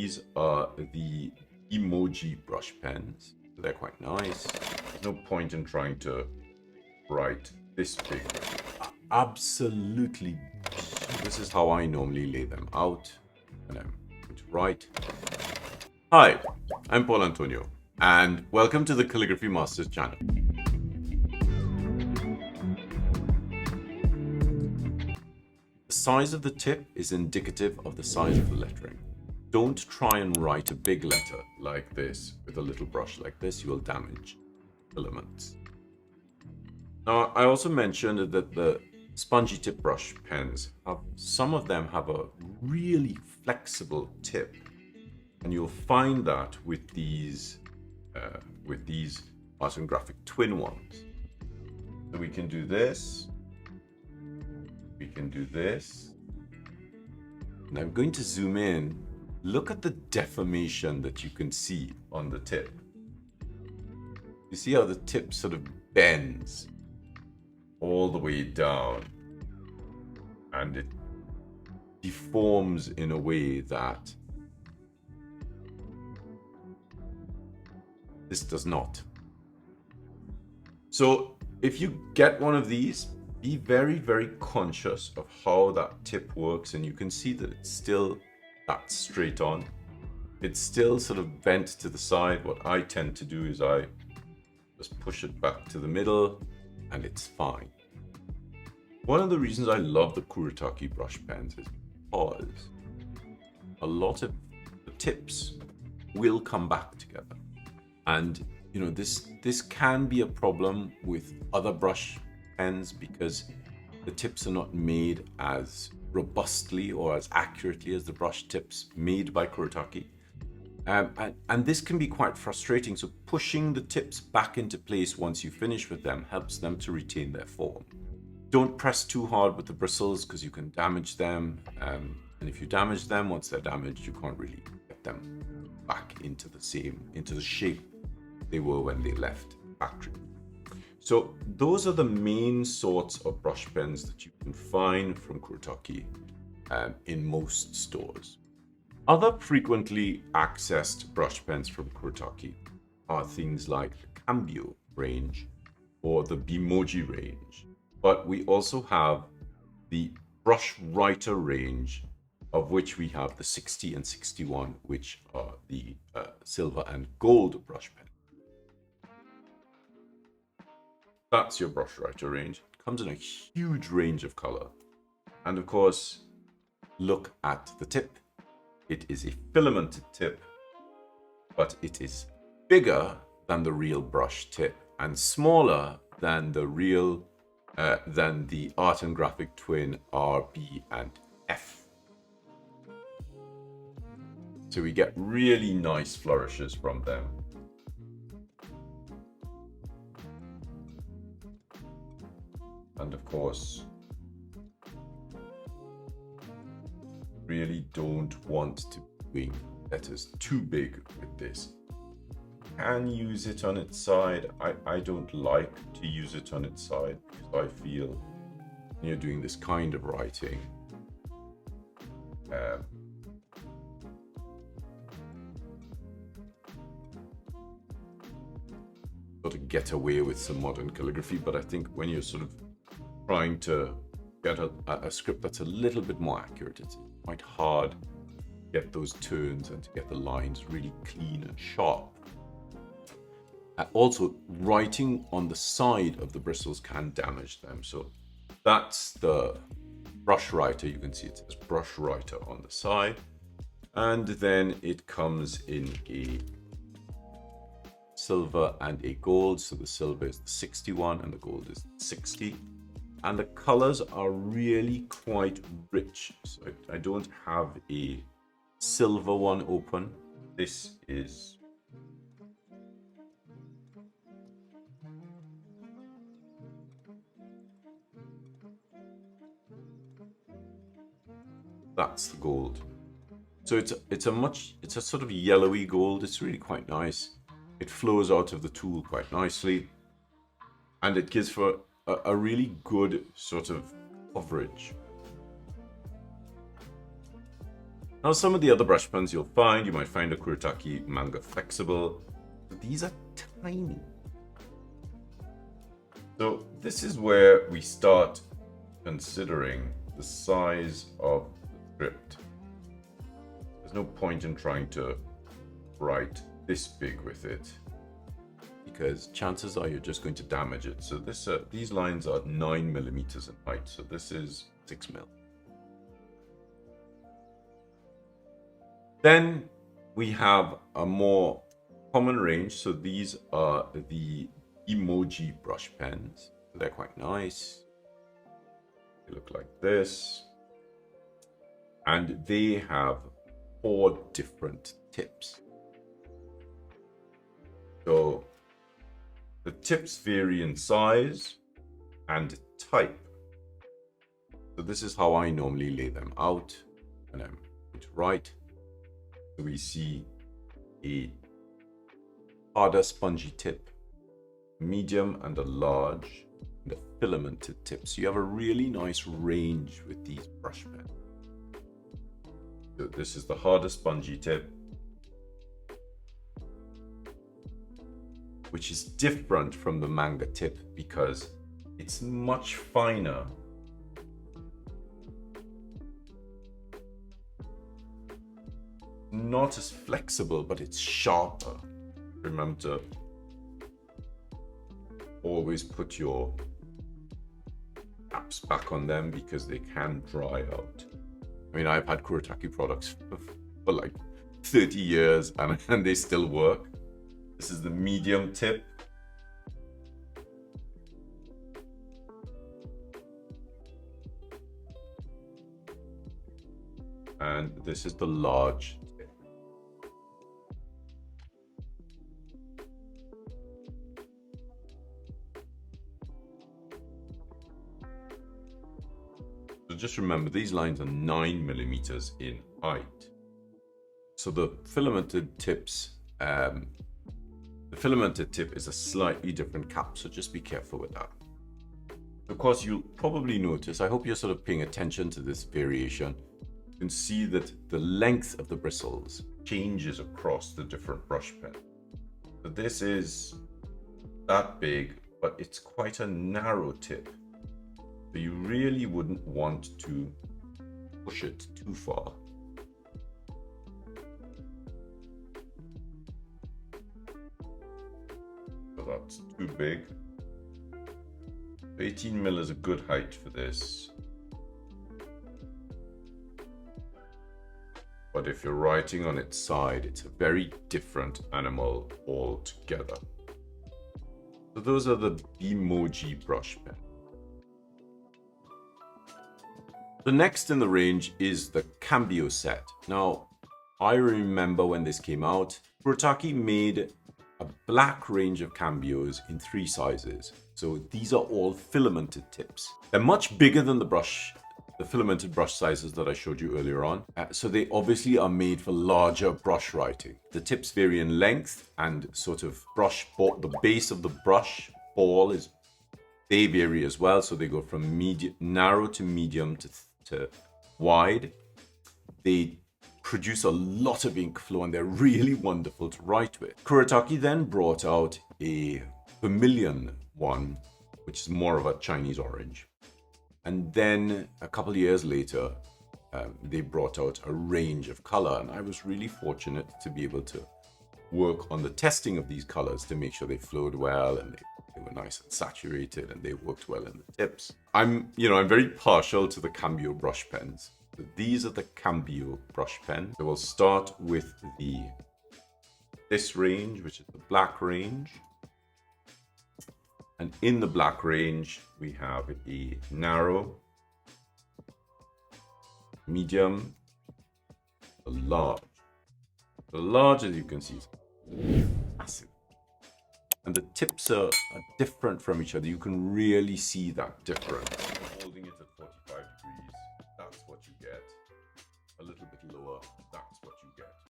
These are the emoji brush pens. They're quite nice. There's no point in trying to write this big. Absolutely. This is how I normally lay them out. And I'm going to write. Hi, I'm Paul Antonio, and welcome to the Calligraphy Masters channel. The size of the tip is indicative of the size of the lettering. Don't try and write a big letter like this with a little brush like this. You will damage filaments. Now, I also mentioned that the spongy tip brush pens some of them have a really flexible tip, and you'll find that with these art and graphic twin ones. So we can do this. We can do this. And I'm going to zoom in. Look at the deformation that you can see on the tip. You see how the tip sort of bends all the way down, and it deforms in a way that this does not. So if you get one of these, be very, very conscious of how that tip works, and you can see that it's still that straight on. It's still sort of bent to the side. What I tend to do is I just push it back to the middle, and it's fine. One of the reasons I love the Kuretake brush pens is because a lot of the tips will come back together. And you know, this can be a problem with other brush pens because the tips are not made as robustly or as accurately as the brush tips made by Kuretake. And this can be quite frustrating. So pushing the tips back into place once you finish with them helps them to retain their form. Don't press too hard with the bristles because you can damage them. And if you damage them, once they're damaged, you can't really get them back into the shape they were when they left factory. So those are the main sorts of brush pens that you can find from Kuretake in most stores. Other frequently accessed brush pens from Kuretake are things like the Cambio range or the Bimoji range, but we also have the Brush Writer range, of which we have the 60 and 61, which are the silver and gold brush pens. That's your Brush Writer range. It comes in a huge range of color. And of course, look at the tip. It is a filamented tip, but it is bigger than the real brush tip and smaller than the real, than the art and graphic twin R, B, and F. So we get really nice flourishes from them. And of course, really don't want to be letters too big with this. You can use it on its side. I don't like to use it on its side because I feel when you're doing this kind of writing, sort of get away with some modern calligraphy, but I think when you're sort of trying to get a script that's a little bit more accurate, it's quite hard to get those turns and to get the lines really clean and sharp. Also, writing on the side of the bristles can damage them. So that's the Brush Writer. You can see it says Brush Writer on the side. And then it comes in a silver and a gold. So the silver is the 61 and the gold is the 60. And the colors are really quite rich. So I don't have a silver one open. This is that's the gold. So it's a sort of yellowy gold. It's really quite nice. It flows out of the tool quite nicely, and it gives for a really good sort of coverage. Now, some of the other brush pens you might find a Kuretake Manga Flexible. But these are tiny. So this is where we start considering the size of the script. There's no point in trying to write this big with it, because chances are you're just going to damage it. So these lines are 9 millimeters in height, so this is 6 mil. Then we have a more common range. So these are the emoji brush pens. They're quite nice. They look like this. And they have 4 different tips. So the tips vary in size and type. So this is how I normally lay them out. And I'm going to write. So we see a harder spongy tip, medium and a large, and a filamented tip. So you have a really nice range with these brush pens. So this is the harder spongy tip, which is different from the manga tip because it's much finer. Not as flexible, but it's sharper. Remember to always put your caps back on them because they can dry out. I mean, I've had Kuretake products for like 30 years and they still work. This is the medium tip. And this is the large tip. So just remember, these lines are 9 millimeters in height. So the filamented tips, the filamented tip is a slightly different cap, so just be careful with that. Of course, you'll probably notice, I hope you're sort of paying attention to this variation. You can see that the length of the bristles changes across the different brush pens. So this is that big, but it's quite a narrow tip. So you really wouldn't want to push it too far. So that's too big. 18 mil is a good height for this. But if you're writing on its side, it's a very different animal altogether. So those are the emoji brush pens. The next in the range is the Cambio set. Now, I remember when this came out, Kuretake made a black range of Cambios in 3 sizes. So these are all filamented tips. They're much bigger than the filamented brush sizes that I showed you earlier on. So they obviously are made for larger brush writing. The tips vary in length and sort of brush ball, the base of the brush ball they vary as well. So they go from narrow to medium to wide. They produce a lot of ink flow and they're really wonderful to write with. Kuretake then brought out a vermilion one, which is more of a Chinese orange. And then a couple of years later, they brought out a range of color. And I was really fortunate to be able to work on the testing of these colors to make sure they flowed well and they were nice and saturated and they worked well in the tips. I'm very partial to the Cambio brush pens. So these are the Cambio brush pens. So we'll start with this range, which is the black range. And in the black range, we have a narrow, medium, a large. The large, as you can see, is massive. And the tips are different from each other. You can really see that difference.